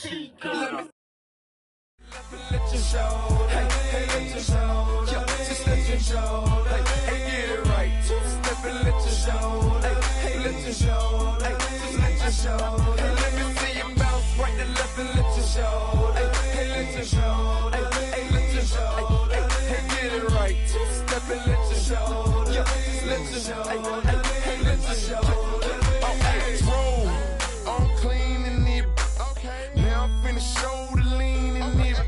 she good. Let you show, hey, let you show, just let you show, hey, get it right. Step and let you show, hey, let you show, just let you show. Let me see you bounce right to left and let you show, hey, let you show, hey, let you show, hey, get it right. Step and let you show, just let you show, hey, let you show. Oh, hey, roll, I'm clean in it. Okay, now I'm finna show the lean in it.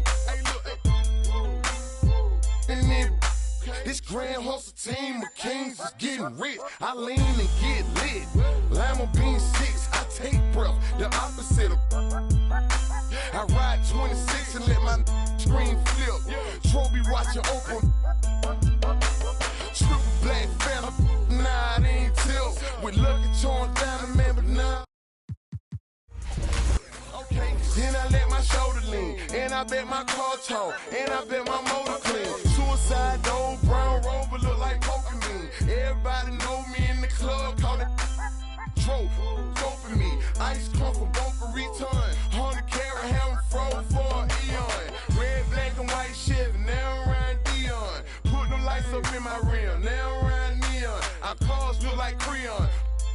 This grand hustle team of kings is getting rich. I lean and get lit. Lima bean 6, I take breath, the opposite of. I ride 26 and let my screen flip. Trophy watching open. Triple black phantom, nah, it ain't tilt. With Lucky Charms down the man, but nah. Okay, then I let my shoulder lean, and I bet my car talk, and I bet my motor clean. Suicide door, brown rover look like Pokemon. Everybody know me in the club, call it Trope, for me. Ice come from Boca Raton, 100 carat ham froze for an eon. Red, black, and white Chevy, now around Dion. Put them lights up in my rim, now around neon. Our cars look like Creon.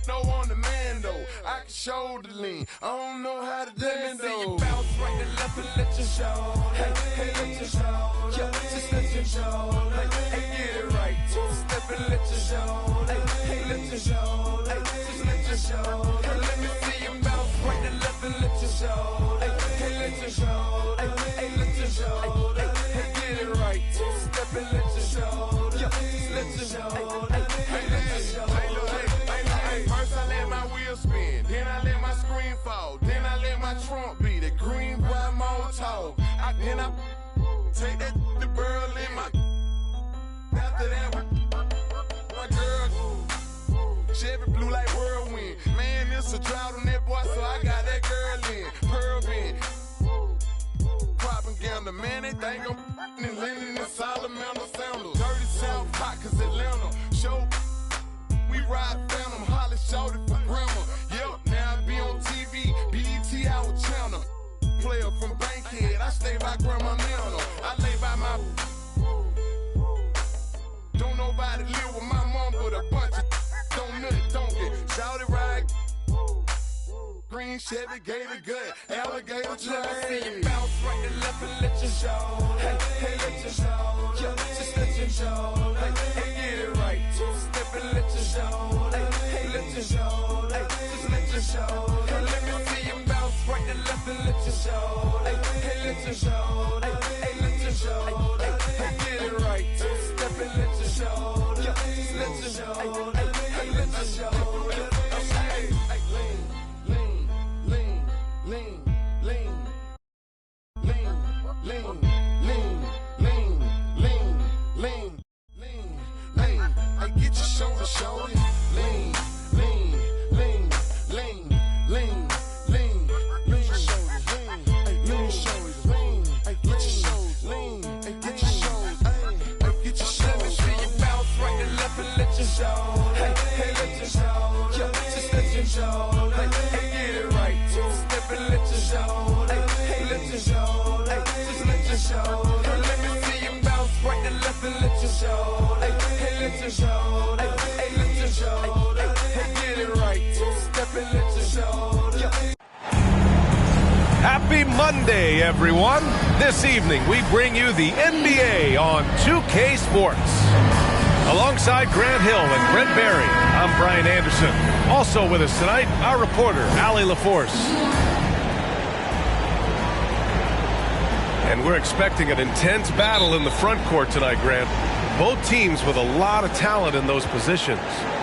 No on the man though, I can shoulder lean. I don't know how to dance though. Let me see you bounce right to left and let you show. Hey, let you show. Just let you show. Hey, get it right. Step and let you show. Hey, let you show. Just let you show. Let me see you bounce right to left and let you show. Hey, let you show. Hey, let you show. Hey, get it right. Step and let you show. Just let you show. Hey, let you show. First I let my wheel spin, then I let my screen fall, then I let my trunk be the green boy motor. Then I take that the girl in my. After that, my girl Chevy blue like whirlwind. Man, it's a drought on that boy, so I got that girl in Pearl Bend. Propaganda, man, they think I'm in Lennon and Salamander sandals. Dirty South Pot, cause Atlanta show. We ride Phantom, Holly shouted for grandma. Yep, now I be on TV, BET our channel. Player from Bankhead, I stay by Grandma Nana. I lay by my. Don't nobody live with my mom, but a bunch of don't get shouted right. Green Chevy, Gator gut, alligator train. Let me see you bounce right to left and let you show. Hey, let you show. Just let you show. Hey, get it right. Step and let you show. Hey, let you show. Just let you show. Let me see you bounce right to left and let you show. Hey, let you show. Hey, let you show. Hey, get it right. Step and let you show. Just let you show. Hey, let you show. Happy Monday, everyone. This evening, we bring you the NBA on 2K Sports. Alongside Grant Hill and Brent Barry, I'm Brian Anderson. Also with us tonight, our reporter, Allie LaForce. And we're expecting an intense battle in the front court tonight, Grant. Both teams with a lot of talent in those positions.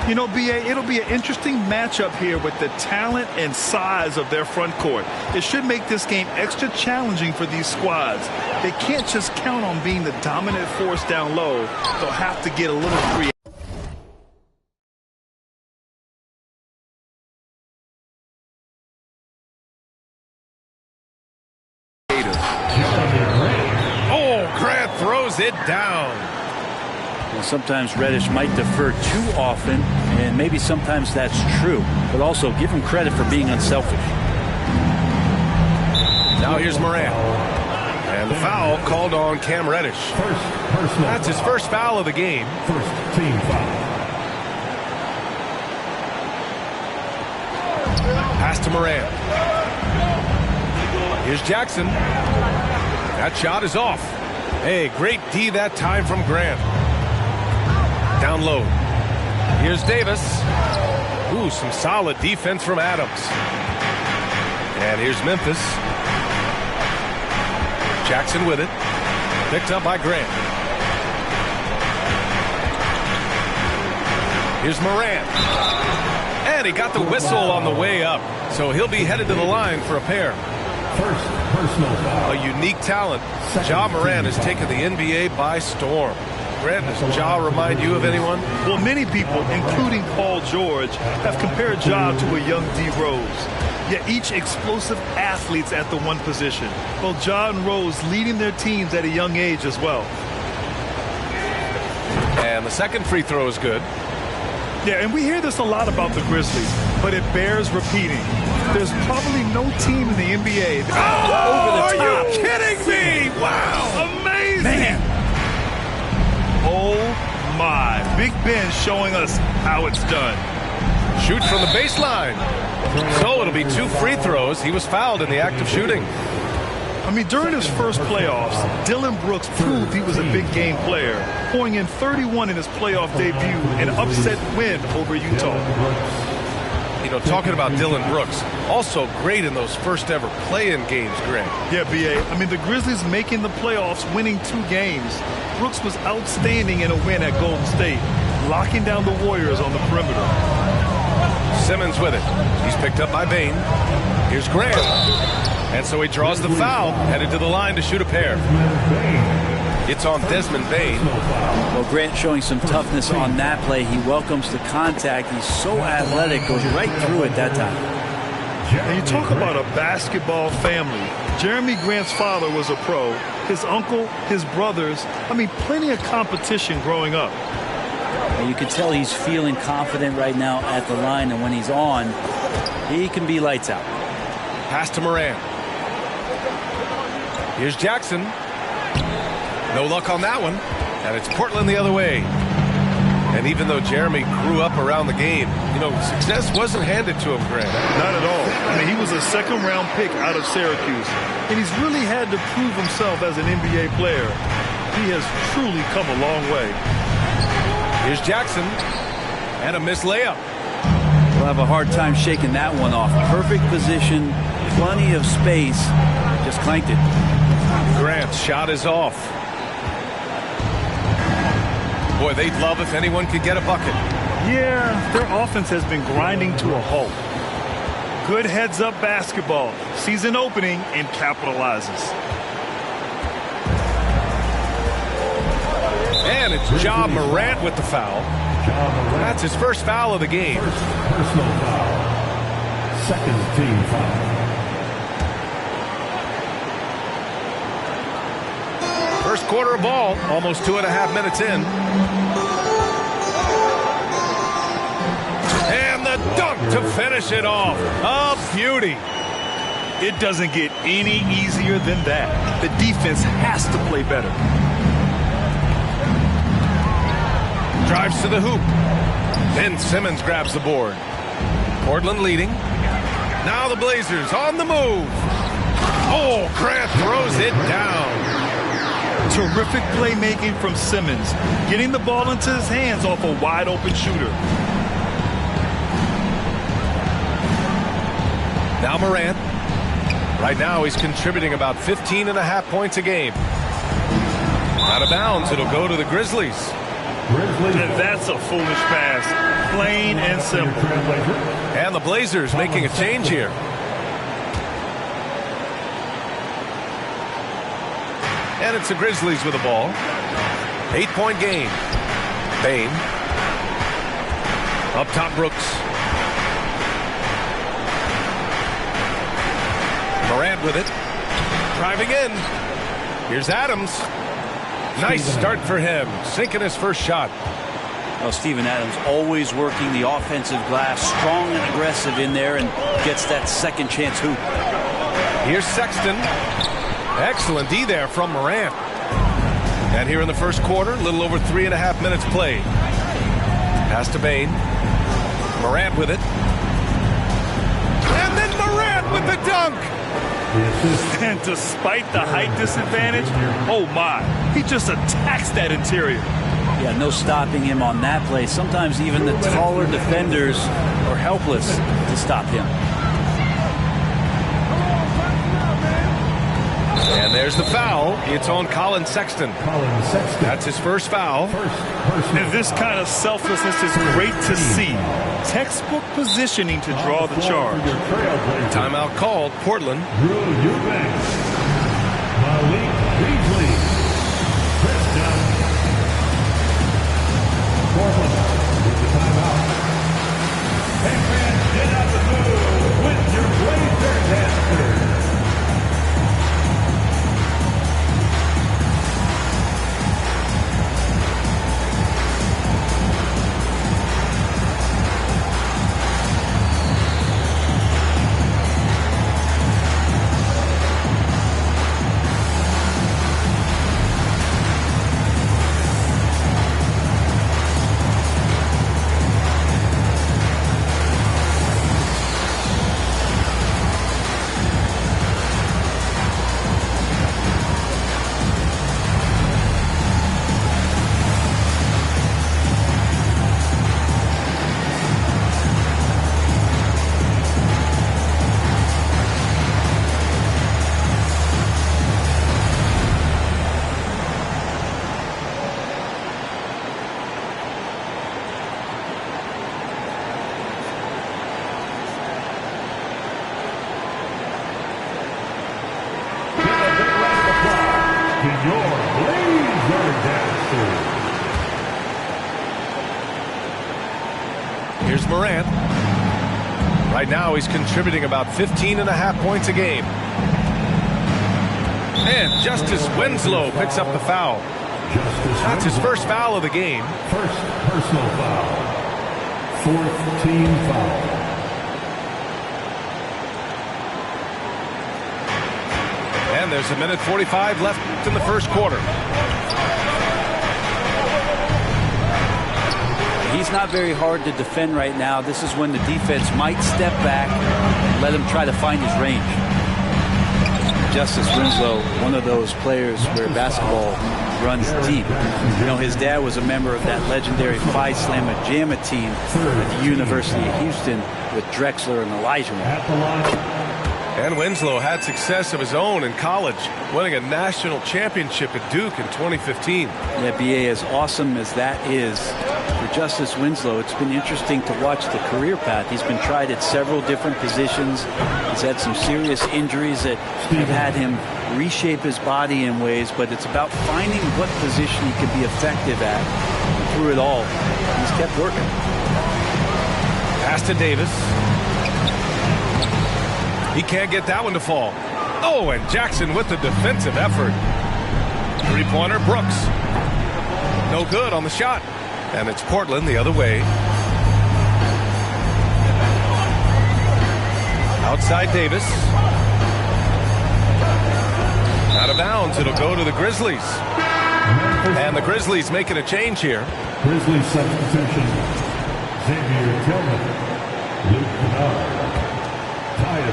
You know, B.A., it'll be an interesting matchup here with the talent and size of their front court. It should make this game extra challenging for these squads. They can't just count on being the dominant force down low. They'll have to get a little creative. Oh, Grant throws it down. Well, sometimes Reddish might defer too often, and maybe sometimes that's true. But also give him credit for being unselfish. Now Now here's Moran. And the foul called on Cam Reddish. That's his first foul of the game. First team foul. Pass to Moran. Here's Jackson. That shot is off. Hey, great D that time from Grant. Down low. Here's Davis. Ooh, some solid defense from Adams. And here's Memphis. Jackson with it. Picked up by Grant. Here's Moran. And he got the whistle on the way up. So he'll be headed to the line for a pair. First personal foul. A unique talent. Ja Moran has taken the NBA by storm. Grant, does Ja remind you of anyone? Well, many people, including Paul George, have compared Ja to a young D. Rose. Yet each explosive athletes at the one position. Well, Ja and Rose leading their teams at a young age as well. And the second free throw is good. Yeah, and we hear this a lot about the Grizzlies, but it bears repeating. There's probably no team in the NBA that's over the top. Are you kidding me? Wow. Amazing. Man. Oh, my. Big Ben showing us how it's done. Shoots from the baseline. So it'll be 2 free throws. He was fouled in the act of shooting. I mean, during his first playoffs, Dillon Brooks proved he was a big game player, pouring in 31 in his playoff debut, an upset win over Utah. You know, talking about Dillon Brooks, also great in those first ever play-in games, Greg. Yeah, B.A. I mean, the Grizzlies making the playoffs, winning 2 games. Brooks was outstanding in a win at Golden State, locking down the Warriors on the perimeter. Simmons with it. He's picked up by Bane. Here's Grant. And so he draws the foul, headed to the line to shoot a pair. It's on Desmond Bane. Well, Grant showing some toughness on that play. He welcomes the contact. He's so athletic, goes right through it that time. And you talk about a basketball family. Jeremy Grant's father was a pro. His uncle, his brothers. I mean, plenty of competition growing up. And you can tell he's feeling confident right now at the line, and when he's on, he can be lights out. Pass to Moran. Here's Jackson. No luck on that one. And it's Portland the other way. And even though Jeremy grew up around the game, you know, success wasn't handed to him, Grant. Not at all. I mean, he was a second-round pick out of Syracuse. And he's really had to prove himself as an NBA player. He has truly come a long way. Here's Jackson. And a missed layup. We'll have a hard time shaking that one off. Perfect position, plenty of space. Just clanked it. Grant's shot is off. Boy, they'd love if anyone could get a bucket. Yeah, their offense has been grinding to a halt. Good heads-up basketball. Season opening and capitalizes. And it's Ja Morant with the foul. That's his first foul of the game. First personal foul. Second team foul. First quarter of ball, almost 2.5 minutes in. And the dunk to finish it off. A beauty. It doesn't get any easier than that. The defense has to play better. Drives to the hoop. Ben Simmons grabs the board. Portland leading. Now the Blazers on the move. Oh, Grant throws it down. Terrific playmaking from Simmons, getting the ball into his hands off a wide-open shooter. Now Morant. Right now he's contributing about 15.5 points a game. Out of bounds, it'll go to the Grizzlies. And that's a foolish pass, plain and simple. And the Blazers making a change here. And it's the Grizzlies with the ball. 8-point game. Bane. Up top, Brooks. Morant with it. Driving in. Here's Adams. Nice start for him. Sinking his first shot. Well, Steven Adams always working the offensive glass, strong and aggressive in there, and gets that second chance hoop. Here's Sexton. Excellent D there from Morant. And here in the first quarter, a little over 3.5 minutes played. Pass to Bain. Morant with it. And then Morant with the dunk. And despite the height disadvantage, oh my, he just attacks that interior. Yeah, no stopping him on that play. Sometimes even the taller defenders are helpless to stop him. And there's the foul. It's on Colin Sexton. That's his first foul. And this kind of selflessness is great to see. Textbook positioning to draw the charge. Timeout called. Portland. Drew Eubanks. Malik Beasley. Tristan. Portland with the timeout. Hey fans, get out the move with your Blazers. Here's Morant. Right now he's contributing about 15.5 points a game. And Justice Winslow picks up the foul. That's his first foul of the game. First personal foul. Fourth team foul. And there's 1:45 left in the first quarter. He's not very hard to defend right now. This is when the defense might step back and let him try to find his range. Justice Winslow, one of those players where basketball runs deep. You know, his dad was a member of that legendary Phi Slamma Jamma team at the University of Houston with Drexler and Elijah. And Winslow had success of his own in college, winning a national championship at Duke in 2015. Yeah, BA, as awesome as that is for Justice Winslow, it's been interesting to watch the career path. He's been tried at several different positions. He's had some serious injuries that have had him reshape his body in ways, but it's about finding what position he can be effective at. And through it all, he's kept working. Pass to Davis. He can't get that one to fall. Oh, and Jackson with the defensive effort. Three-pointer, Brooks. No good on the shot. And it's Portland the other way. Outside Davis. Out of bounds. It'll go to the Grizzlies. And the Grizzlies making a change here. Grizzlies substitution. Xavier Tillman. Luke Kennard.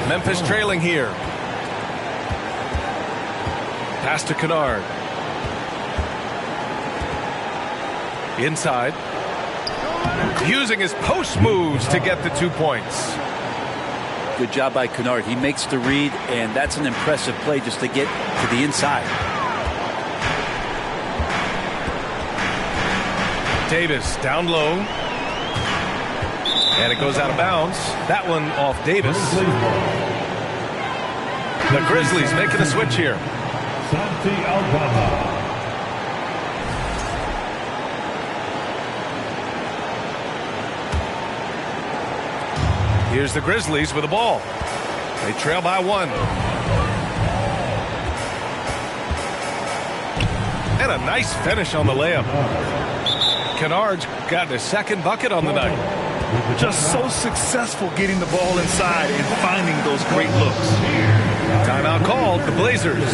Memphis trailing here. Pass to Kennard. Inside. Using his post moves to get the 2 points. Good job by Kennard. He makes the read, and that's an impressive play just to get to the inside. Davis down low. And it goes out of bounds. That one off Davis. The Grizzlies making a switch here. Santi Aldama. Here's the Grizzlies with the ball. They trail by 1. And a nice finish on the layup. Kennard's got his second bucket on the night. Just so successful getting the ball inside and finding those great looks. Timeout called, the Blazers.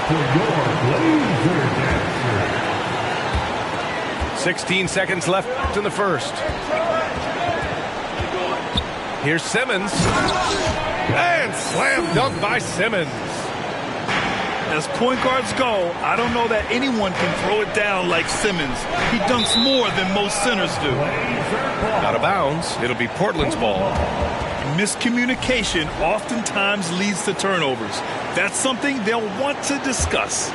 For your Blazer dancer. 16 seconds left in the first. Here's Simmons. And slam dunk by Simmons. As point guards go, I don't know that anyone can throw it down like Simmons. He dunks more than most centers do. Out of bounds. It'll be Portland's ball. Miscommunication oftentimes leads to turnovers. That's something they'll want to discuss.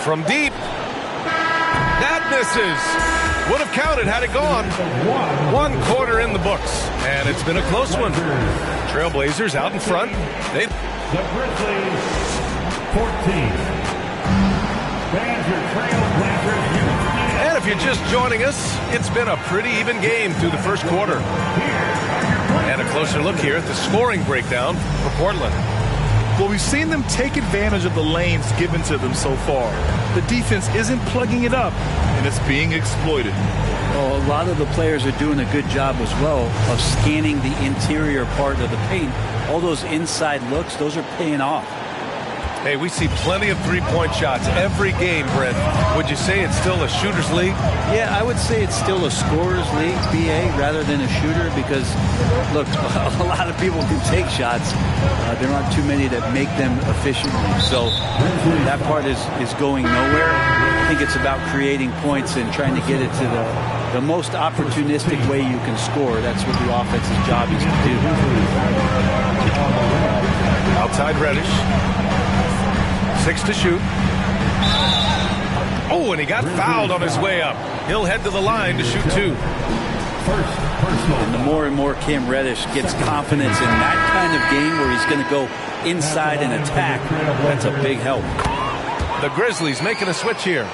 From deep. That misses. Would have counted had it gone. 1 quarter in the books. And it's been a close one. Trailblazers out in front. The Grizzlies, 14. Fans, your Trailblazers. And if you're just joining us, it's been a pretty even game through the first quarter. And a closer look here at the scoring breakdown for Portland. Well, we've seen them take advantage of the lanes given to them so far. The defense isn't plugging it up, and it's being exploited. Well, a lot of the players are doing a good job as well of scanning the interior part of the paint. All those inside looks, those are paying off. Hey, we see plenty of three-point shots every game, Brent. Would you say it's still a shooter's league? Yeah, I would say it's still a scorer's league, BA, rather than a shooter because, look, a lot of people can take shots. There aren't too many that make them efficiently. So that part is going nowhere. I think it's about creating points and trying to get it to the most opportunistic way you can score. That's what the offense's job is to do. Outside Reddish. 6 to shoot. Oh, and he got fouled on his way up. He'll head to the line to shoot 2. And the more and more Cam Reddish gets confidence in that kind of game where he's going to go inside and attack, that's a big help. The Grizzlies making a switch here.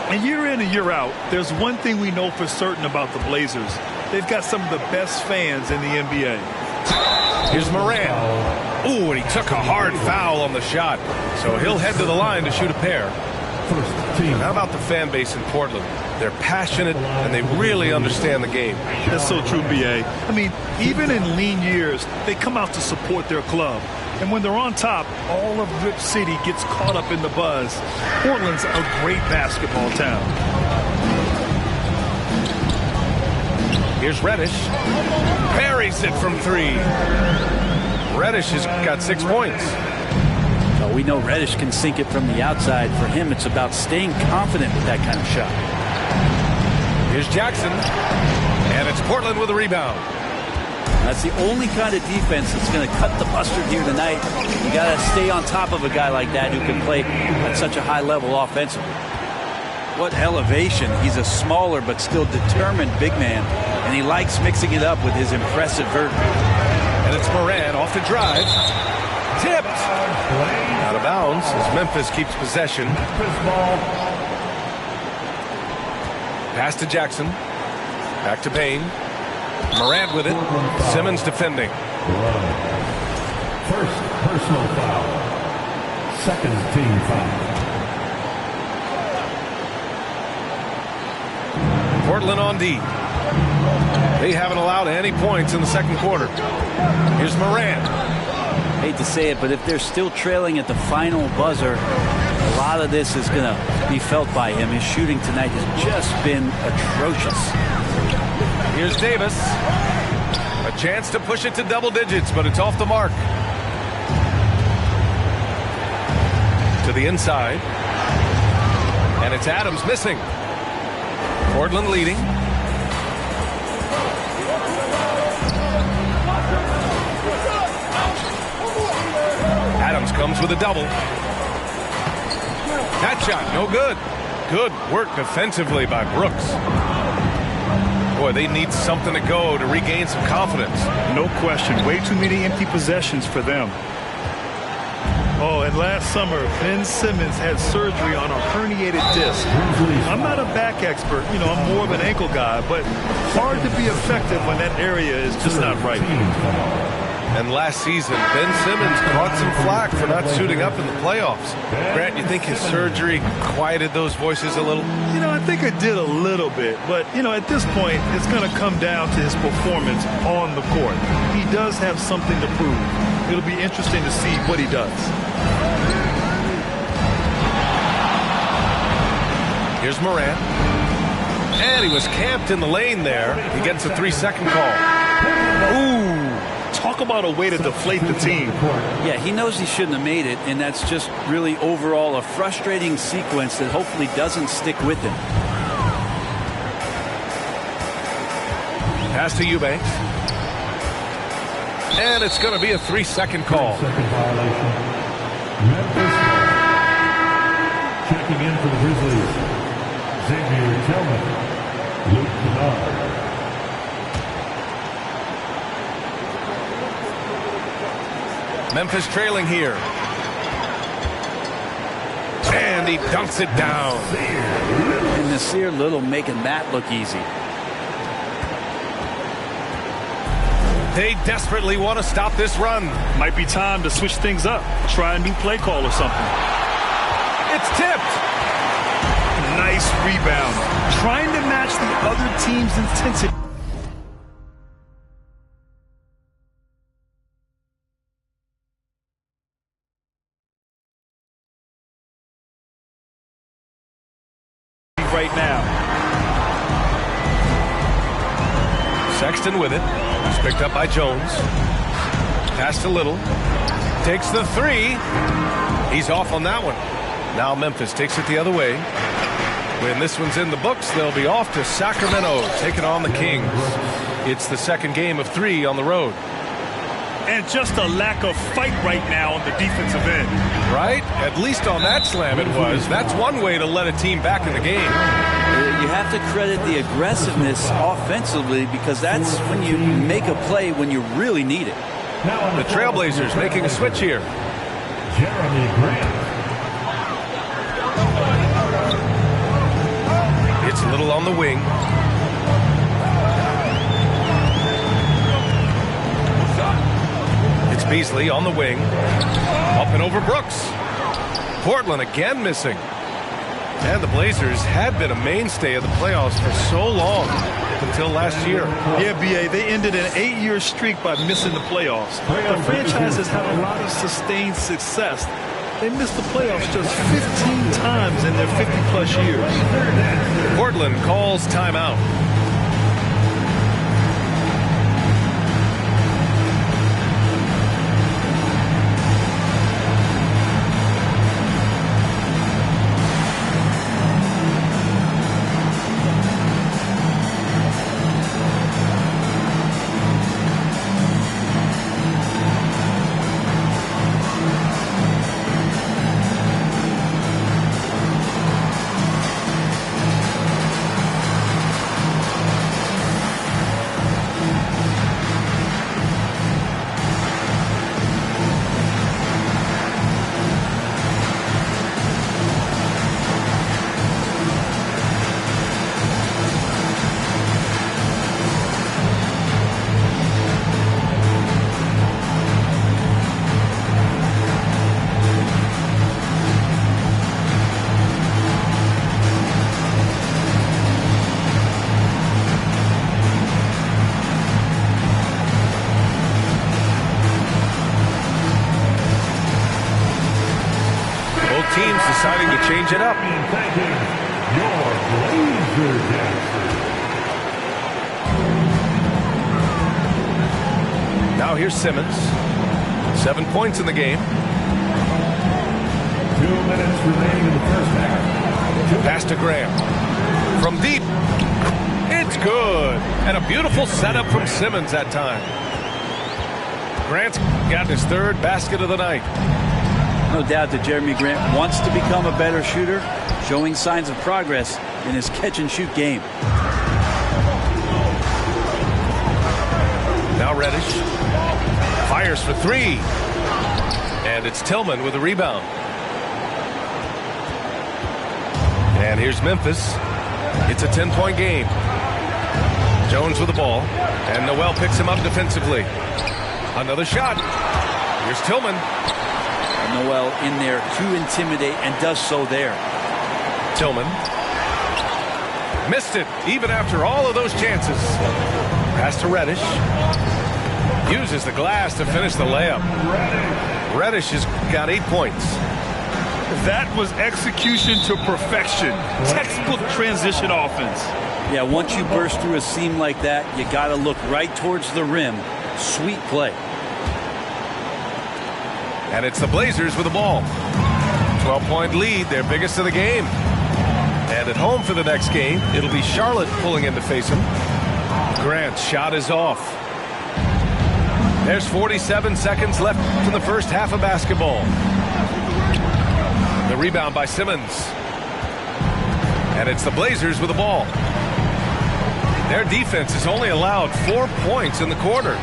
And year in and year out, there's one thing we know for certain about the Blazers. They've got some of the best fans in the NBA. Here's Moran. Ooh, and he took a hard foul on the shot. So he'll head to the line to shoot a pair. How about the fan base in Portland? They're passionate, and they really understand the game. That's so true, B.A. I mean, even in lean years, they come out to support their club. And when they're on top, all of Rip City gets caught up in the buzz. Portland's a great basketball town. Here's Reddish. Buries it from 3. Reddish has got 6 points. So we know Reddish can sink it from the outside. For him, it's about staying confident with that kind of shot. Here's Jackson. And it's Portland with a rebound. That's the only kind of defense that's going to cut the mustard here tonight. You got to stay on top of a guy like that who can play at such a high level offensively. What elevation. He's a smaller but still determined big man. And he likes mixing it up with his impressive vert. And it's Moran off the drive. Tipped. Out of bounds as Memphis keeps possession. Pass to Jackson. Back to Payne. Morant with it. Simmons defending. First personal foul. Second team foul. Portland on D. They haven't allowed any points in the second quarter. Here's Morant. Hate to say it, but if they're still trailing at the final buzzer, A lot of this is going to be felt by him. His shooting tonight has just been atrocious. Here's Davis. A chance to push it to double digits, but it's off the mark. To the inside. And it's Adams missing. Portland leading. Adams comes with a double. That shot, no good. Good work defensively by Brooks. Boy, they need something to go to regain some confidence. No question. Way too many empty possessions for them. Oh, and last summer, Ben Simmons had surgery on a herniated disc. I'm not a back expert. You know, I'm more of an ankle guy, but hard to be effective when that area is just not right. And last season, Ben Simmons caught some flack for not suiting up in the playoffs. Grant, you think his surgery quieted those voices a little? You know, I think it did a little bit. But, you know, at this point, it's going to come down to his performance on the court. He does have something to prove. It'll be interesting to see what he does. Here's Morant. And he was camped in the lane there. He gets a 3-second call. Ooh. Talk about a way to deflate the team. Yeah, he knows he shouldn't have made it, and that's just really overall a frustrating sequence that hopefully doesn't stick with him. Pass to Eubanks. And it's going to be a 3-second call. Checking in for the Grizzlies, Xavier Tillman, Luke Kennard. Memphis trailing here. And he dunks it down. And Nasir Little making that look easy. They desperately want to stop this run. Might be time to switch things up. Try a new play call or something. It's tipped. Nice rebound. Trying to match the other team's intensity. Right now. Sexton with it. It's picked up by Jones. Pass to Little. Takes the 3. He's off on that one. Now Memphis takes it the other way. When this one's in the books, they'll be off to Sacramento, taking on the Kings. It's the second game of 3 on the road. And just a lack of fight right now on the defensive end. Right? At least on that slam it was. That's one way to let a team back in the game. You have to credit the aggressiveness offensively because that's when you make a play when you really need it. The Trailblazers making a switch here. Jeremy Grant. It's Little on the wing. It's Beasley on the wing. Up and over Brooks. Portland again missing. And the Blazers had been a mainstay of the playoffs for so long until last year. Yeah, B.A., they ended an 8-year streak by missing the playoffs. The franchise has had a lot of sustained success. They missed the playoffs just 15 times in their 50-plus years. Portland calls timeout. change it up. And thanking your Blazer dancer. Now here's Simmons. 7 points in the game. 2 minutes remaining in the first half. Pass to Graham. From deep. It's good. And a beautiful setup from Simmons that time. Grant's got his third basket of the night. No doubt that Jeremy Grant wants to become a better shooter, showing signs of progress in his catch-and-shoot game. Now Reddish fires for three. And it's Tillman with a rebound. And here's Memphis. It's a 10-point game. Jones with the ball. And Noel picks him up defensively. Another shot. Here's Tillman. Noel in there to intimidate and does so there. Tillman. Missed it even after all of those chances. Pass to Reddish. Uses the glass to finish the layup. Reddish has got 8 points. That was execution to perfection. Textbook transition offense. Yeah, once you burst through a seam like that, you got to look right towards the rim. Sweet play. And it's the Blazers with the ball. 12-point lead, their biggest of the game. And at home for the next game, it'll be Charlotte pulling in to face him. Grant's shot is off. There's 47 seconds left in the first half of basketball. The rebound by Simmons. And it's the Blazers with the ball. Their defense has only allowed 4 points in the quarter.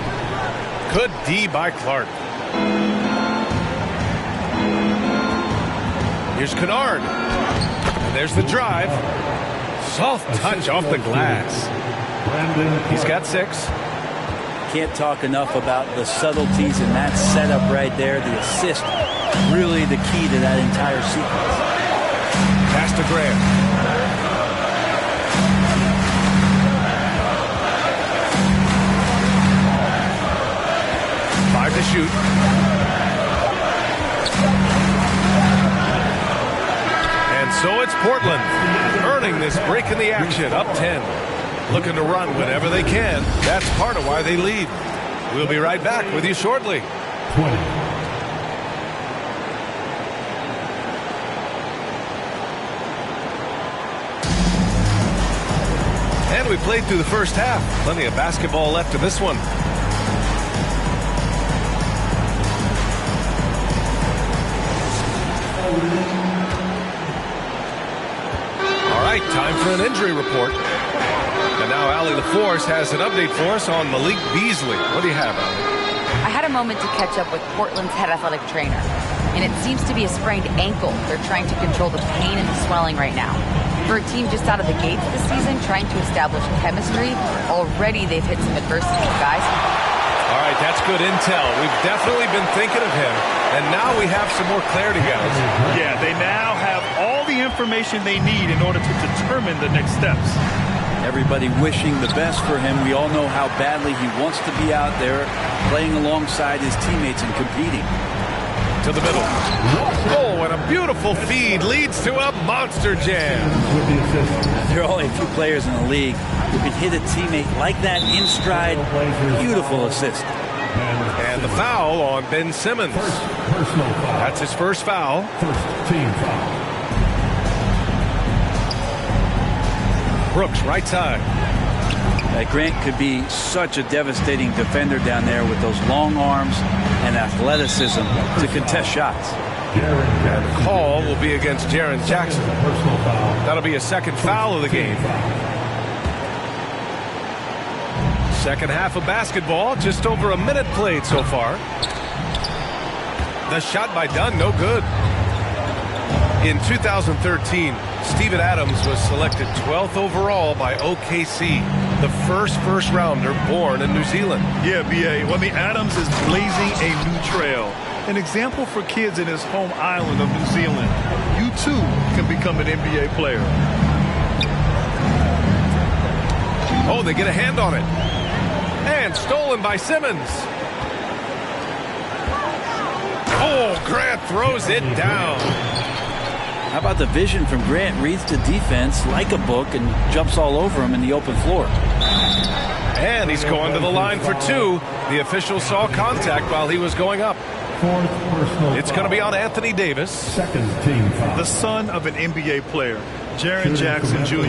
Good D by Clark. Here's Kennard. There's the drive. Soft touch off the glass. He's got 6. Can't talk enough about the subtleties in that setup right there. The assist, really the key to that entire sequence. Pass to Graham. Five to shoot. And so it's Portland earning this break in the action, up 10. Looking to run whenever they can. That's part of why they lead. We'll be right back with you shortly. 20. And we played through the first half. Plenty of basketball left in this one. All right, time for an injury report. And now Allie LaForce has an update for us on Malik Beasley. What do you have, Allie? I had a moment to catch up with Portland's head athletic trainer, and it seems to be a sprained ankle. They're trying to control the pain and the swelling right now. For a team just out of the gates this season, trying to establish chemistry, already they've hit some adversity, guys. All right, that's good intel. We've definitely been thinking of him, and now we have some more clarity, guys. Yeah, they now have all the information they need in order to determine the next steps. Everybody wishing the best for him. We all know how badly he wants to be out there playing alongside his teammates and competing. To the middle. Oh, and a beautiful feed leads to a monster jam. There are only a few players in the league who can hit a teammate like that in stride. Beautiful assist. And the foul on Ben Simmons. Personal foul. That's his first foul. First team foul. Brooks, right side. Grant could be such a devastating defender down there with those long arms and athleticism to contest shots. And the call will be against Jaren Jackson. Personal foul. That'll be a second foul of the game. Second half of basketball, just over a minute played so far. The shot by Dunn, no good. In 2013, Steven Adams was selected 12th overall by OKC, the first rounder born in New Zealand. Yeah, B.A. Well, I mean, Adams is blazing a new trail. An example for kids in his home island of New Zealand. You, too, can become an NBA player. Oh, they get a hand on it. And stolen by Simmons. Oh, Grant throws it down. How about the vision from Grant? Reads the defense like a book and jumps all over him in the open floor. And he's going to the line for 2. The official saw contact while he was going up. It's going to be on Anthony Davis. Second team foul. The son of an NBA player, Jaren Jackson Jr.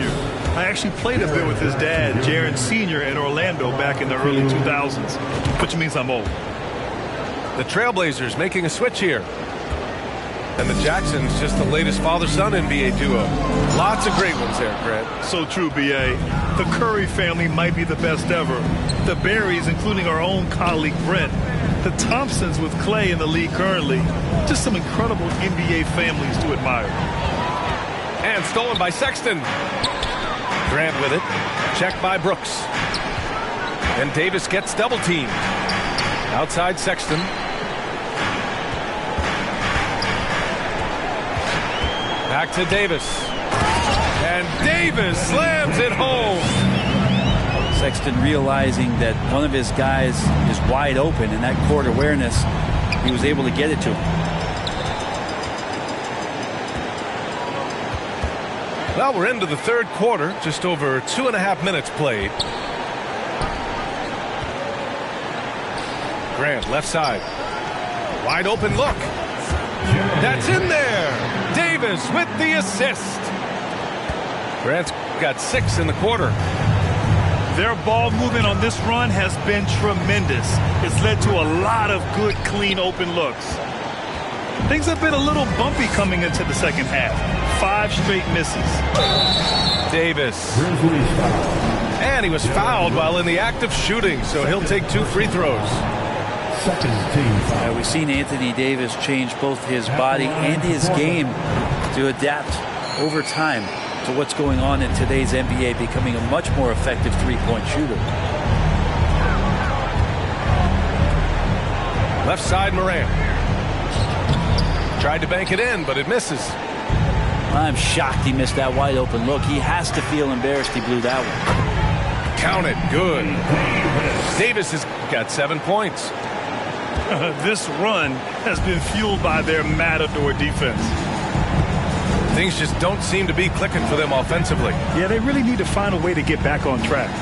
I actually played a bit with his dad, Jaren Sr. in Orlando back in the early 2000s, which means I'm old. The Trailblazers making a switch here. And the Jacksons, just the latest father-son NBA duo. Lots of great ones there, Grant. So true, B.A. The Curry family might be the best ever. The Berries, including our own colleague Brent. The Thompsons with Clay in the league currently. Just some incredible NBA families to admire. And stolen by Sexton. Grant with it. Checked by Brooks. And Davis gets double teamed. Outside Sexton. Back to Davis. And Davis slams it home. Sexton realizing that one of his guys is wide open, and that court awareness, he was able to get it to him. Well, we're into the third quarter. Just over 2.5 minutes played. Grant, left side. Wide open look. That's in there. Davis with the assist. Grant's got 6 in the quarter. Their ball movement on this run has been tremendous. It's led to a lot of good, clean, open looks. Things have been a little bumpy coming into the second half. 5 straight misses. Davis. And he was fouled while in the act of shooting, so he'll take 2 free throws. Second team foul. We've seen Anthony Davis change both his body and his game to adapt over time to what's going on in today's NBA, becoming a much more effective three-point shooter. Left side, Moran. Tried to bank it in, but it misses. I'm shocked he missed that wide open look. He has to feel embarrassed he blew that one. Count it. Good. Davis has got 7 points. This run has been fueled by their matador defense. Things just don't seem to be clicking for them offensively. Yeah, they really need to find a way to get back on track.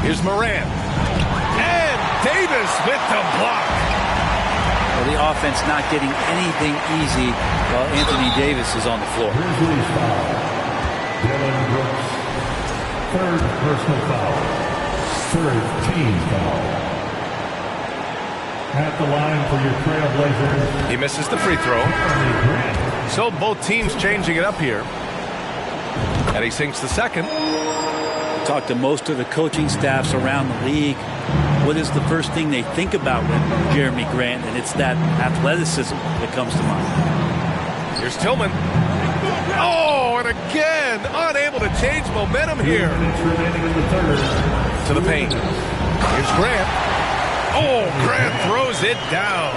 Here's Moran. And Davis with the block. Well, the offense not getting anything easy while Anthony Davis is on the floor. Grizzlies foul. Dylan Brooks. Third personal foul. Third team foul. At the line for your Trailblazers. He misses the free throw. So both teams changing it up here. And he sinks the second. Talk to most of the coaching staffs around the league. What is the first thing they think about with Jeremy Grant? And it's that athleticism that comes to mind. Here's Tillman. Oh, and again, unable to change momentum here. To the paint. Here's Grant. Oh, Grant throws it down.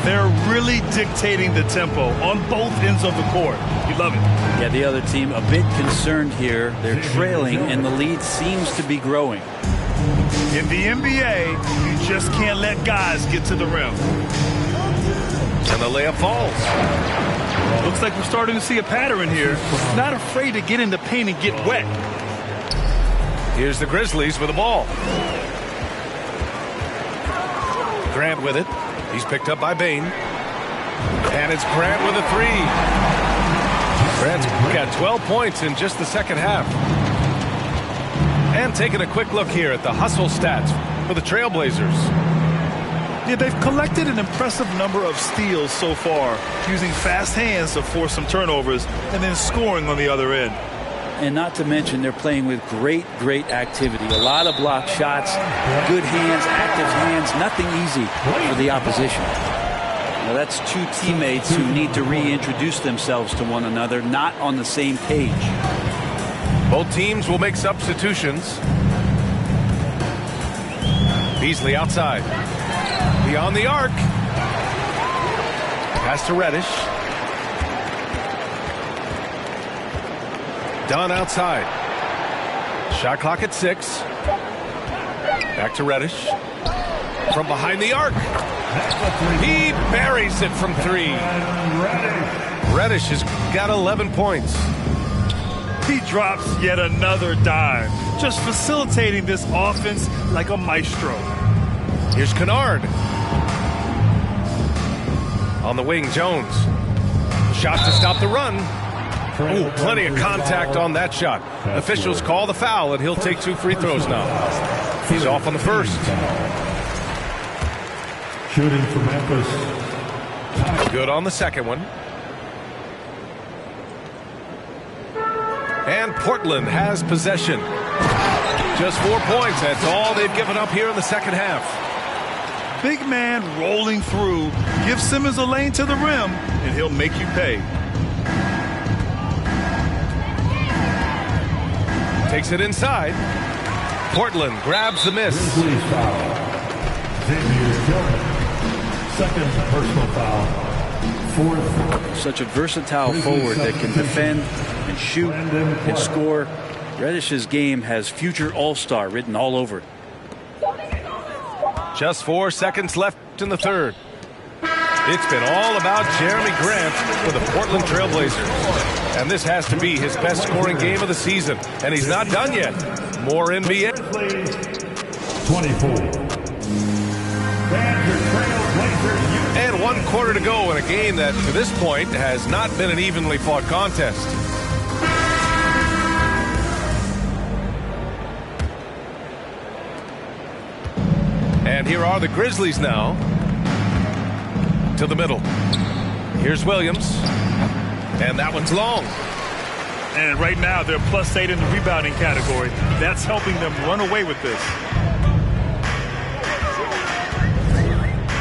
They're really dictating the tempo on both ends of the court. You love it. Yeah, the other team a bit concerned here. They're trailing, and the lead seems to be growing. In the NBA, you just can't let guys get to the rim. And the layup falls. Looks like we're starting to see a pattern here. Not afraid to get in the paint and get wet. Here's the Grizzlies with the ball. Grant with it. He's picked up by Bain. And it's Grant with a 3. Grant's got 12 points in just the second half. And taking a quick look here at the hustle stats for the Trailblazers. Yeah, they've collected an impressive number of steals so far, using fast hands to force some turnovers and then scoring on the other end. And not to mention, they're playing with great activity. A lot of block shots, good hands, active hands, nothing easy for the opposition. Now that's 2 teammates who need to reintroduce themselves to one another, not on the same page. Both teams will make substitutions. Beasley outside. Beyond the arc. Pass to Reddish. Dunn outside. Shot clock at 6. Back to Reddish. From behind the arc. He buries it from 3. Reddish has got 11 points. He drops yet another dime, just facilitating this offense like a maestro. Here's Kennard. On the wing, Jones. Shot to stop the run. Ooh, plenty of contact on that shot. Officials call the foul, and he'll take 2 free throws now. He's off on the first. Shooting for Memphis. Good on the second one. And Portland has possession. Just 4 points. That's all they've given up here in the second half. Big man rolling through. Give Simmons a lane to the rim, and he'll make you pay. Takes it inside. Portland grabs the miss. Grizzlies foul. Xavier Tillman. Second personal foul. Fourth. Such a versatile forward that can defend and shoot and score. Reddish's game has future all-star written all over it. Just 4 seconds left in the third. It's been all about Jeremy Grant for the Portland Trailblazers. And this has to be his best scoring game of the season. And he's not done yet. More NBA. 24. And 1 quarter to go in a game that, to this point, has not been an evenly fought contest. And here are the Grizzlies now. To the middle. Here's Williams. And that one's long. And right now, they're +8 in the rebounding category. That's helping them run away with this.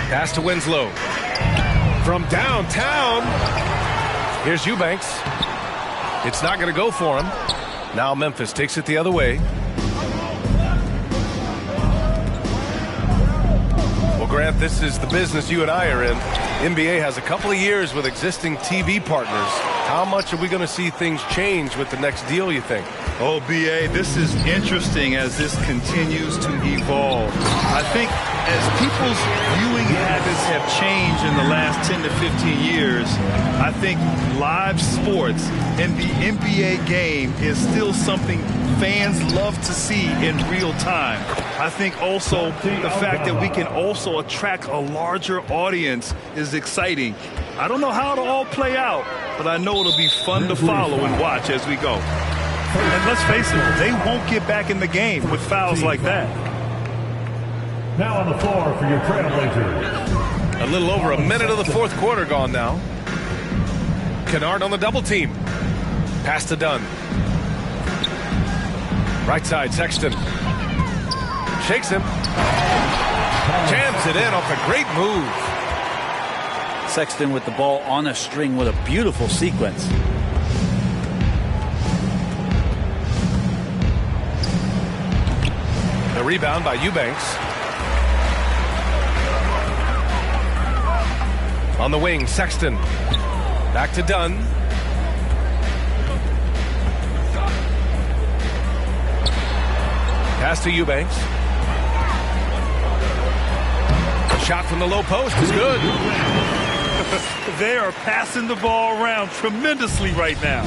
Pass to Winslow. From downtown. Here's Eubanks. It's not going to go for him. Now Memphis takes it the other way. Well, Grant, this is the business you and I are in. NBA has a couple of years with existing TV partners. How much are we going to see things change with the next deal, you think? Oh, B.A., this is interesting as this continues to evolve. I think as people's viewing habits have changed in the last 10 to 15 years, I think live sports and the NBA game is still something fans love to see in real time. I think also the fact that we can also attract a larger audience is exciting. I don't know how it'll all play out, but I know it'll be fun to follow and watch as we go. And let's face it, they won't get back in the game with fouls like that. Now on the floor for your Trailblazers. A little over a minute of the fourth quarter gone now. Kennard on the double team. Pass to Dunn. Right side, Sexton. Shakes him. Jams it in off a great move. Sexton with the ball on a string with a beautiful sequence. The rebound by Eubanks. On the wing, Sexton. Back to Dunn. Pass to Eubanks. A shot from the low post is good. They are passing the ball around tremendously right now.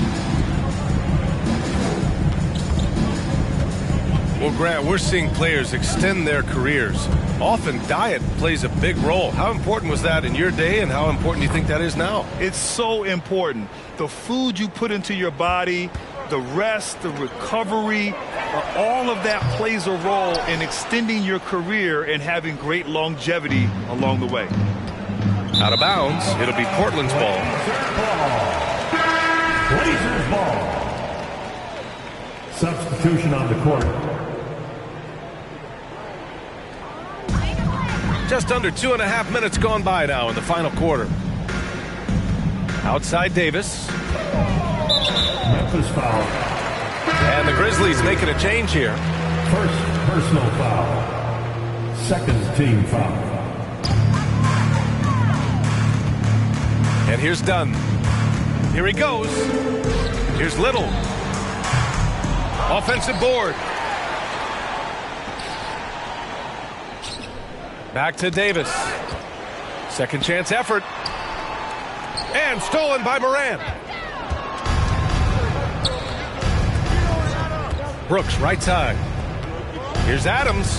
Well, Grant, we're seeing players extend their careers. Often diet plays a big role. How important was that in your day, and how important do you think that is now? It's so important. The food you put into your body, the rest, the recovery, all of that plays a role in extending your career and having great longevity along the way. Out of bounds. It'll be Portland's ball. Blazers ball. Substitution on the court. Just under 2.5 minutes gone by now in the final quarter. Outside Davis. Memphis foul. And the Grizzlies making a change here. First personal foul. Second team foul. And here's Dunn. Here he goes. Here's Little. Offensive board. Back to Davis. Second chance effort. And stolen by Moran. Brooks, right side. Here's Adams.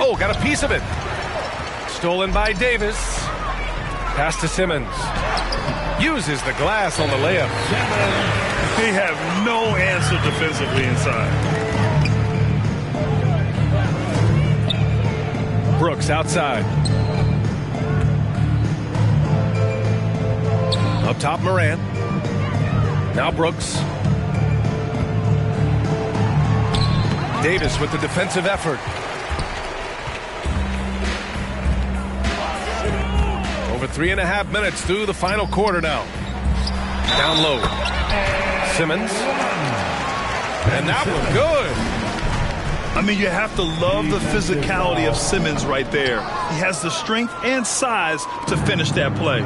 Oh, got a piece of it. Stolen by Davis. Pass to Simmons. Uses the glass on the layup. They have no answer defensively inside. Brooks outside. Up top, Moran. Now Brooks. Davis with the defensive effort. Over 3.5 minutes through the final quarter now. Down low. Simmons. And that was good. I mean, you have to love the physicality of Simmons right there. He has the strength and size to finish that play.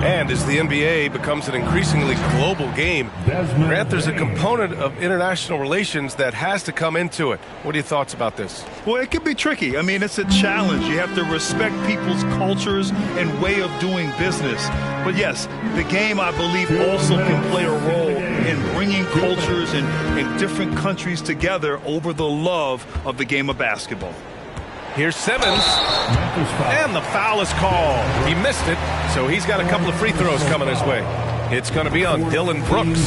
And as the NBA becomes an increasingly global game, Grant, there's a component of international relations that has to come into it. What are your thoughts about this? Well, it can be tricky. I mean, it's a challenge. You have to respect people's cultures and way of doing business. But yes, the game, I believe, also can play a role in bringing cultures in different countries together over the love of the game of basketball. Here's Simmons, and the foul is called. He missed it, so he's got a couple of free throws coming his way. It's going to be on Dylan Brooks.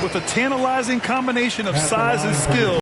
With a tantalizing combination of size and skill,